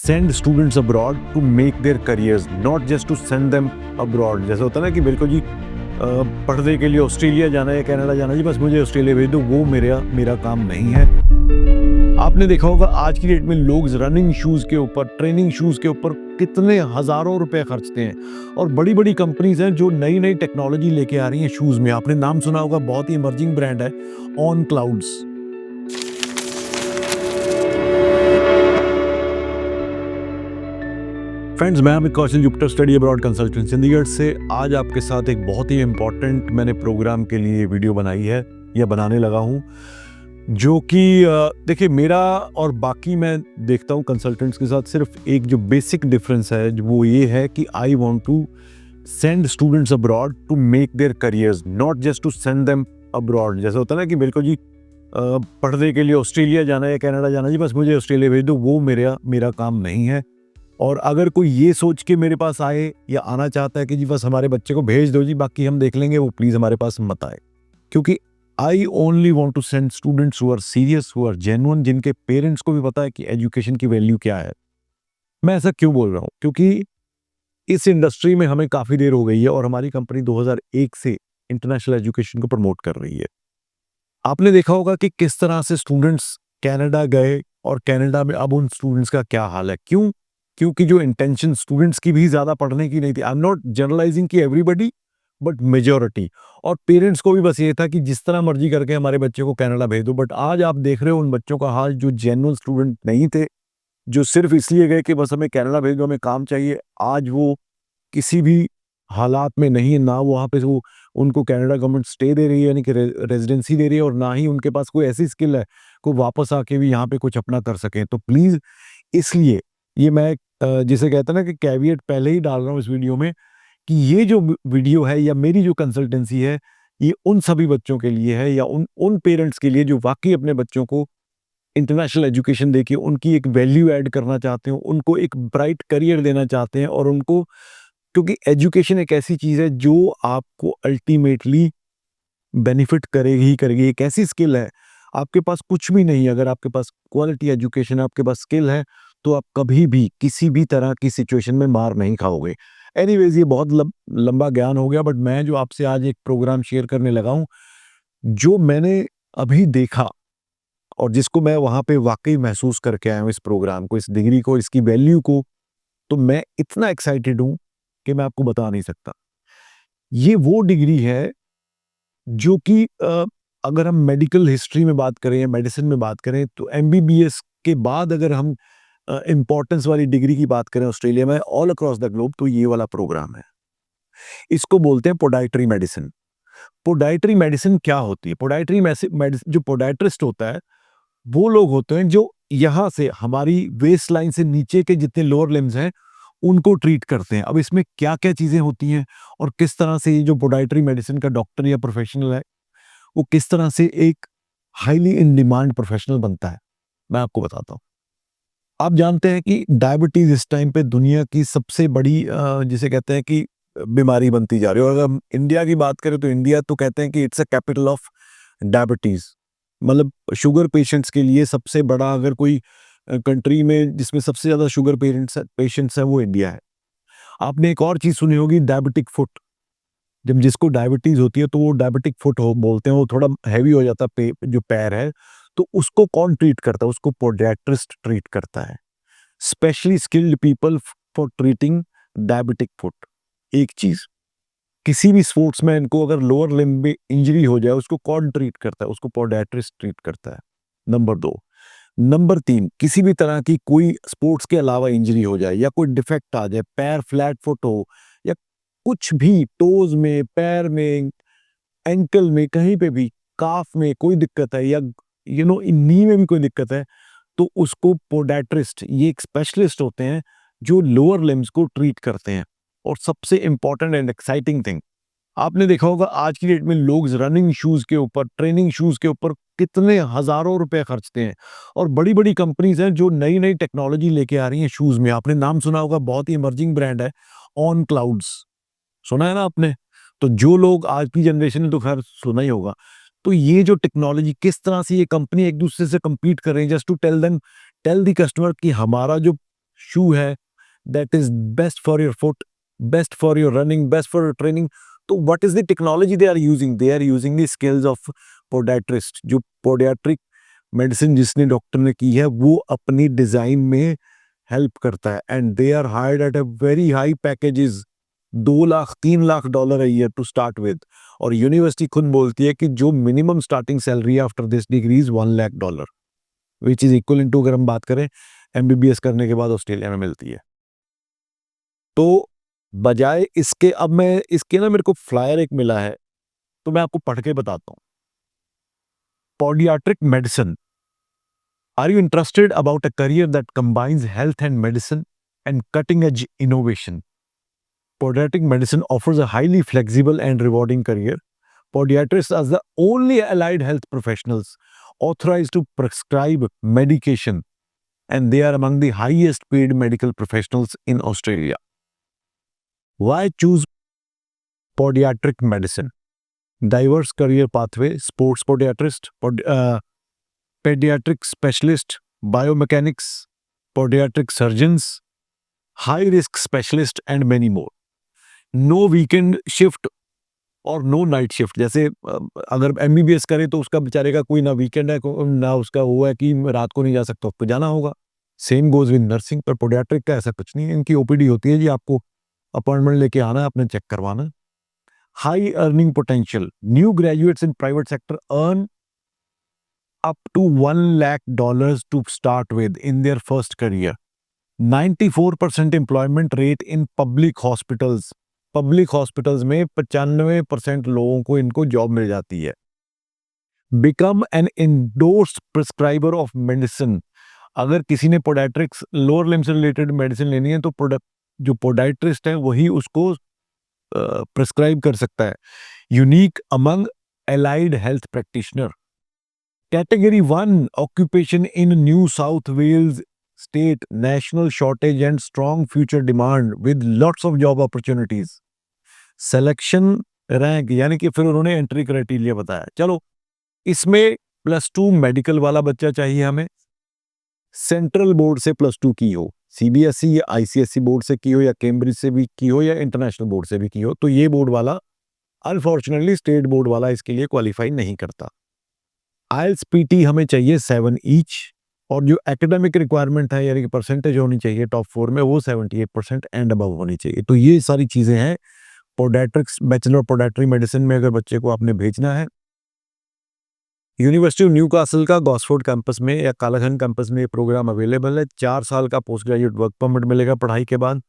send students abroad to make their careers, not just to send them abroad। जैसे होता है ना कि मेरे को जी पढ़ने के लिए ऑस्ट्रेलिया जाना है, कनाडा जाना है जी, बस मुझे ऑस्ट्रेलिया भेज दो, वो मेरा काम नहीं है। आपने देखा होगा आज की डेट में लोग रनिंग शूज के ऊपर, ट्रेनिंग शूज के ऊपर कितने हजारों रुपए खर्चते हैं, और बड़ी बड़ी कंपनीज हैं जो नई नई टेक्नोलॉजी लेके आ रही हैं शूज में। आपने नाम सुना होगा, बहुत ही इमर्जिंग ब्रांड है ऑन क्लाउड्स। फ्रेंड्स, मैं Amit Kaushal, Jupiter study abroad consultant Chandigarh से आज आपके साथ एक बहुत ही इंपॉर्टेंट मैंने प्रोग्राम के लिए वीडियो बनाई है या बनाने लगा हूँ, जो कि देखिए मेरा और बाकी मैं देखता हूँ कंसल्टेंट्स के साथ सिर्फ एक जो बेसिक डिफरेंस है वो ये है कि I want to send students abroad to make their careers, not just to send them abroad. जैसे होता है ना कि मेरे को जी पढ़ने के लिए ऑस्ट्रेलिया जाना है या कनाडा जाना है जी, बस मुझे ऑस्ट्रेलिया भेज दो, वो मेरा काम नहीं है। और अगर कोई ये सोच के मेरे पास आए या आना चाहता है कि जी बस हमारे बच्चे को भेज दो जी, बाकी हम देख लेंगे, वो प्लीज़ हमारे पास मत आए। क्योंकि I only want to send students who are serious, who are genuine, जिनके पेरेंट्स को भी पता है कि एजुकेशन की वैल्यू क्या है। मैं ऐसा क्यों बोल रहा हूँ? क्योंकि इस इंडस्ट्री में हमें काफ़ी देर हो गई है और हमारी कंपनी 2001 से इंटरनेशनल एजुकेशन को प्रमोट कर रही है। आपने देखा होगा कि किस तरह से स्टूडेंट्स कनाडा गए और कनाडा में अब उन स्टूडेंट्स का क्या हाल है। क्यों? क्योंकि जो इंटेंशन स्टूडेंट्स की भी ज़्यादा पढ़ने की नहीं थी। आई एम नॉट जनरलाइजिंग कि एवरीबडी, बट मेजॉरिटी। और पेरेंट्स को भी बस ये था कि जिस तरह मर्जी करके हमारे बच्चे को कनाडा भेज दो। बट आज आप देख रहे हो उन बच्चों का हाल जो जेन्युइन स्टूडेंट नहीं थे, जो सिर्फ इसलिए गए कि बस हमें कनाडा भेज दो, हमें काम चाहिए। आज वो किसी भी हालात में नहीं है, ना वहाँ पे वो उनको कनाडा गवर्नमेंट स्टे दे रही है, यानी कि रेजिडेंसी दे रही है, और ना ही उनके पास कोई ऐसी स्किल है को वापस आके भी यहाँ पे कुछ अपना कर सकें। तो प्लीज़, इसलिए ये मैं जिसे कहते हैं ना कि कैविएट पहले ही डाल रहा हूँ इस वीडियो में, कि ये जो वीडियो है या मेरी जो कंसल्टेंसी है, ये उन सभी बच्चों के लिए है या उन पेरेंट्स के लिए जो वाकई अपने बच्चों को इंटरनेशनल एजुकेशन देके उनकी एक वैल्यू ऐड करना चाहते हो, उनको एक ब्राइट करियर देना चाहते हैं। और उनको, क्योंकि एजुकेशन एक ऐसी चीज़ है जो आपको अल्टीमेटली बेनिफिट करेगी ही करेगी। एक ऐसी स्किल है, आपके पास कुछ भी नहीं है, अगर आपके पास क्वालिटी एजुकेशन है, आपके पास स्किल है, तो आप कभी भी किसी भी तरह की सिचुएशन में मार नहीं खाओगे। एनीवेज, ये बहुत लंबा ज्ञान हो गया, बट मैं जो आपसे आज एक प्रोग्राम शेयर करने लगा हूँ, जो मैंने अभी देखा और जिसको मैं वहाँ पे वाकई महसूस करके आया हूँ, इस प्रोग्राम को, इस डिग्री को, इसकी वैल्यू को, तो मैं इतना एक्साइटेड हूँ कि मैं आपको बता नहीं सकता। ये वो डिग्री है जो कि अगर हम मेडिकल हिस्ट्री में बात करें या मेडिसिन में बात करें, तो एमबीबीएस के बाद अगर हम इम्पोर्टेंस वाली डिग्री की बात करें ऑस्ट्रेलिया में, ऑल अक्रॉस द ग्लोब, तो ये वाला प्रोग्राम है। इसको बोलते हैं पोडाइट्री मेडिसिन। पोडाइट्री मेडिसिन क्या होती है? पोडाइट्री मेडिसिन, जो पोडाइट्रिस्ट होता है, वो लोग होते हैं जो यहाँ से हमारी वेस्ट लाइन से नीचे के जितने लोअर लिम्स हैं उनको ट्रीट करते हैं। अब इसमें क्या क्या चीजें होती हैं और किस तरह से ये जो पोडाइट्री मेडिसिन का डॉक्टर या प्रोफेशनल है, वो किस तरह से एक हाईली इन डिमांड प्रोफेशनल बनता है, मैं आपको बताता हूँ। आप जानते हैं कि डायबिटीज इस टाइम पे दुनिया की सबसे बड़ी जिसे कहते हैं कि बीमारी बनती जा रही है। और अगर हम इंडिया की बात करें तो इंडिया तो कहते हैं कि it's a capital of diabetes. मतलब शुगर पेशेंट्स के लिए सबसे बड़ा, अगर कोई कंट्री में जिसमें सबसे ज्यादा शुगर पेशेंट्स हैं, वो इंडिया है। आपने एक और चीज सुनी होगी, डायबिटिक फुट। जब जिसको डायबिटीज होती है तो वो डायबिटिक फुट हो बोलते हैं, वो थोड़ा हैवी हो जाता है जो पैर है, तो उसको कौन ट्रीट करता है? उसको पोडियाट्रिस्ट ट्रीट करता है। Specially skilled people for treating diabetic foot. एक चीज, किसी भी स्पोर्ट्समैन को अगर लोअर लिम्ब में इंजरी हो जाए, उसको कौन ट्रीट करता है? उसको पोडियाट्रिस्ट ट्रीट करता है। नंबर 2। नंबर 3, किसी भी तरह की कोई स्पोर्ट्स के अलावा इंजरी हो जाए या कोई डिफेक्ट आ जाए, पैर फ्लैट फुट हो या कुछ भी, टोज में, पैर में, एंकल में, कहीं पे भी, काफ में कोई दिक्कत है, या नी में भी कोई दिक्कत है, तो उसको पोडियाट्रिस्ट, ये एक स्पेशलिस्ट होते हैं जो लोअर लिम्स को ट्रीट करते हैं। और सबसे इंपॉर्टेंट एंड एक्साइटिंग थिंग, आपने देखा होगा आज की डेट में लोग रनिंग शूज के ऊपर, ट्रेनिंग शूज के ऊपर कितने हजारों रुपए खर्चते हैं, और बड़ी बड़ी कंपनीज हैं जो नई नई टेक्नोलॉजी लेके आ रही हैं शूज में। आपने नाम सुना होगा, बहुत ही इमर्जिंग ब्रांड है ऑन क्लाउड्स। सुना है ना आपने? तो जो लोग आज की जनरेशन ने तो खैर सुना ही होगा। तो ये जो टेक्नोलॉजी, किस तरह से ये कंपनी एक दूसरे से compete कर रही है, just to tell the customer कि हमारा जो शू है that is best for your foot, best for your running, best for your training. तो what is the technology they are using? They are using the skills of podiatrist. जो podiatric medicine जिसने doctor ने की है वो अपनी design में help करता है, and they are hired at a very high packages, 2 lakh 3 lakh dollar a year to start with. और यूनिवर्सिटी खुद बोलती है कि जो minimum starting salary after this degree is $1 lakh, which is equal to, अगर हम बात करें एमबीबीएस करने के बाद ऑस्ट्रेलिया में मिलती है। तो बजाय इसके, अब मैं इसके ना, मेरे को फ्लायर एक मिला है तो मैं आपको पढ़ के बताता हूँ। Podiatric medicine, are you interested about a career that combines health and medicine and cutting edge innovation? Podiatric medicine offers a highly flexible and rewarding career. Podiatrists are the only allied health professionals authorized to prescribe medication, and they are among the highest paid medical professionals in Australia. Why choose podiatric medicine? Diverse career pathway: sports podiatrist, pediatric specialist, biomechanics, podiatric surgeons, high risk specialist, and many more. No weekend shift और no night shift. जैसे अगर MBBS करे तो उसका बेचारे का कोई ना वीकेंड है ना उसका वो है कि रात को नहीं जा सकता, तो जाना होगा। सेम गोज विद नर्सिंग, पर पोडियाट्रिक का ऐसा कुछ नहीं है। इनकी ओपीडी होती है जी, आपको अपॉइंटमेंट लेके आना है, अपने चेक करवाना। High earning potential: new graduates in private sector earn up to $1 lakh to start with in their first career. 94% employment rate in public hospitals. Public hospitals में 95% लोगों को इनको जॉब मिल जाती है। Become an endorsed prescriber of medicine: अगर किसी ने पोडाइट्रिक्स लोअर लिम्ब से रिलेटेड मेडिसिन लेनी है तो जो पोडाइट्रिस्ट है वही उसको प्रिस्क्राइब कर सकता है। Unique among allied health practitioner. Category 1 occupation in New South Wales state, national shortage and strong future demand with lots of job opportunities. Selection rank, यानी कि फिर उन्होंने एंट्री क्राइटेरिया बताया। चलो, इसमें +2 मेडिकल वाला बच्चा चाहिए हमें, सेंट्रल बोर्ड से +2 की हो, सीबीएसई या आईसीएसई बोर्ड से की हो, या कैम्ब्रिज से भी की हो, या इंटरनेशनल बोर्ड से भी की हो। तो ये बोर्ड वाला, अनफॉर्चुनेटली स्टेट बोर्ड वाला इसके लिए क्वालिफाई नहीं करता। आइल्स पीटी हमें चाहिए 7 ईच, और जो एकेडमिक रिक्वायरमेंट है यानी कि परसेंटेज होनी चाहिए टॉप 4 में, वो 78% एंड अबव होनी चाहिए। तो ये सारी चीजें हैं पोडियाट्रिक्स, बैचलर पोडियाट्री मेडिसिन में अगर बच्चे को आपने भेजना है। यूनिवर्सिटी ऑफ न्यूकासल का गॉसफोर्ड कैंपस में या कालाघन कैंपस में ये प्रोग्राम अवेलेबल है। 4 साल का पोस्ट ग्रेजुएट वर्क परमिट मिलेगा पढ़ाई के बाद।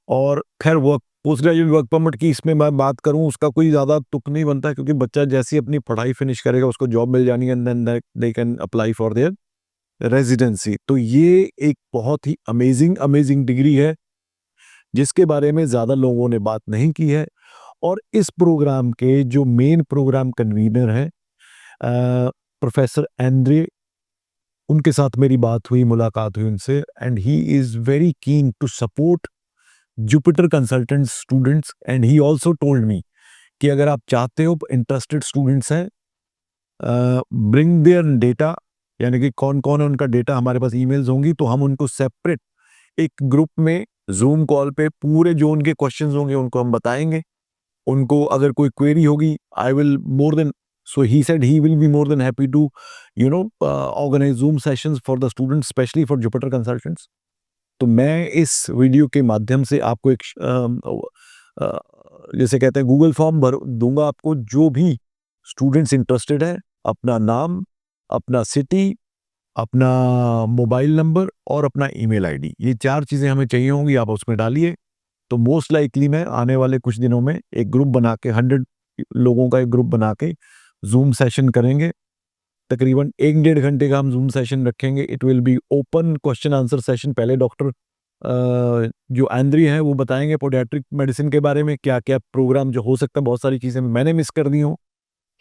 और खैर पोस्ट ग्रेजुएट वर्क परमिट की इसमें मैं बात करूं, उसका कोई ज़्यादा तुक नहीं बनता, क्योंकि बच्चा जैसे ही अपनी पढ़ाई फिनिश करेगा उसको जॉब मिल जानी है, and then they can apply for their residency. तो ये एक बहुत ही अमेजिंग डिग्री है जिसके बारे में ज़्यादा लोगों ने बात नहीं की है। और इस प्रोग्राम के जो मेन प्रोग्राम कन्वीनर हैं प्रोफेसर एंड्रे, उनके साथ मेरी बात हुई, मुलाकात हुई उनसे, and he is very keen to support Jupiter consultant students, and he also told me कि अगर आप चाहते हो, इंटरेस्टेड स्टूडेंट्स हैं, ब्रिंग देयर डेटा, यानी कि कौन कौन है उनका डेटा, हमारे पास ईमेल्स होंगी तो हम उनको सेपरेट एक ग्रुप में जूम कॉल पे पूरे जो उनके क्वेश्चंस होंगे उनको हम बताएंगे। उनको अगर कोई क्वेरी होगी, I will more than, so he said he will be more than happy to organise Zoom sessions for the students, specially for Jupiter consultants. तो मैं इस वीडियो के माध्यम से आपको एक जैसे कहते हैं गूगल फॉर्म भर दूंगा आपको। जो भी स्टूडेंट्स इंटरेस्टेड है, अपना नाम, अपना सिटी, अपना मोबाइल नंबर और अपना ईमेल आईडी, ये 4 चीज़ें हमें चाहिए होंगी, आप उसमें डालिए। तो मोस्ट लाइकली मैं आने वाले कुछ दिनों में एक ग्रुप बना के, 100 लोगों का एक ग्रुप बना के जूम सेशन करेंगे। तकरीबन 1-1.5 घंटे का हम जूम सेशन रखेंगे। It will be open question answer session. पहले डॉक्टर जो एंड्री हैं वो बताएंगे पोडियाट्रिक मेडिसिन के बारे में, क्या क्या प्रोग्राम जो हो सकता है, बहुत सारी चीज़ें मैंने मिस कर दी हूँ,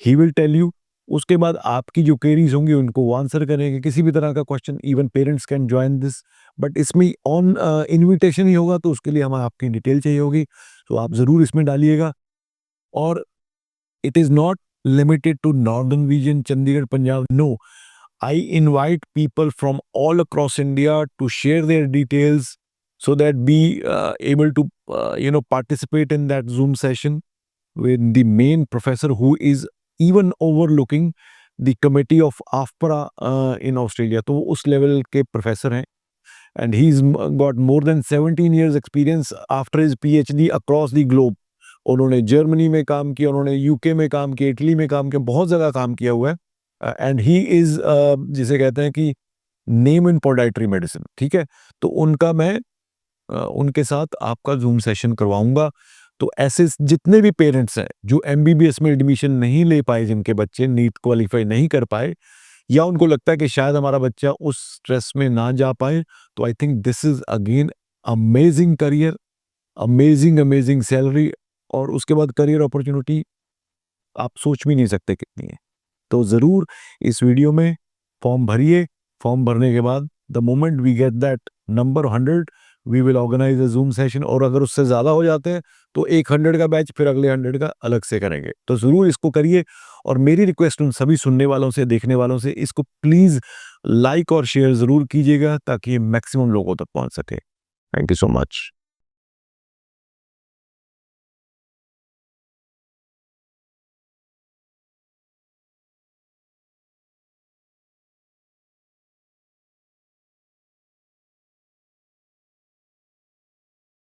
ही विल टेल यू। उसके बाद आपकी जो क्वेरीज होंगी उनको वो आंसर करेंगे, किसी भी तरह का question, even parents can join this, but इसमें ऑन इनविटेशन ही होगा, तो उसके लिए हमें आपकी डिटेल चाहिए होगी, तो आप ज़रूर इसमें डालिएगा। और it is not limited to northern region, Chandigarh, Punjab, no, I invite people from all across India to share their details so that be able to participate in that Zoom session with the main professor who is even overlooking the committee of AFPRA in Australia. तो वो उस level के professor हैं and he's got more than 17 years experience after his PhD across the globe. उन्होंने Germany में काम किया, उन्होंने यूके में काम किया, इटली में काम किया, बहुत जगह काम किया हुआ है एंड ही इज जिसे कहते हैं कि नेम इन पोडाइट्री मेडिसिन, ठीक है। तो उनका मैं उनके साथ आपका जूम सेशन करवाऊंगा। तो ऐसे जितने भी पेरेंट्स हैं जो एमबीबीएस में एडमिशन नहीं ले पाए, जिनके बच्चे नीट क्वालिफाई नहीं कर पाए, या उनको लगता है कि शायद हमारा बच्चा उस स्ट्रेस में ना जा पाए, तो I think this is again amazing career, amazing salary, और उसके बाद करियर अपॉर्चुनिटी आप सोच भी नहीं सकते कितनी है। तो ज़रूर इस वीडियो में फॉर्म भरिए। फॉर्म भरने के बाद the moment we get that number 100 we will organise a Zoom session, और अगर उससे ज़्यादा हो जाते हैं तो एक 100 का बैच फिर अगले 100 का अलग से करेंगे। तो ज़रूर इसको करिए, और मेरी रिक्वेस्ट उन सभी सुनने वालों से, देखने वालों से, इसको प्लीज़ लाइक और शेयर ज़रूर कीजिएगा ताकि ये मैक्सिमम लोगों तक पहुंच सके। Thank you so much.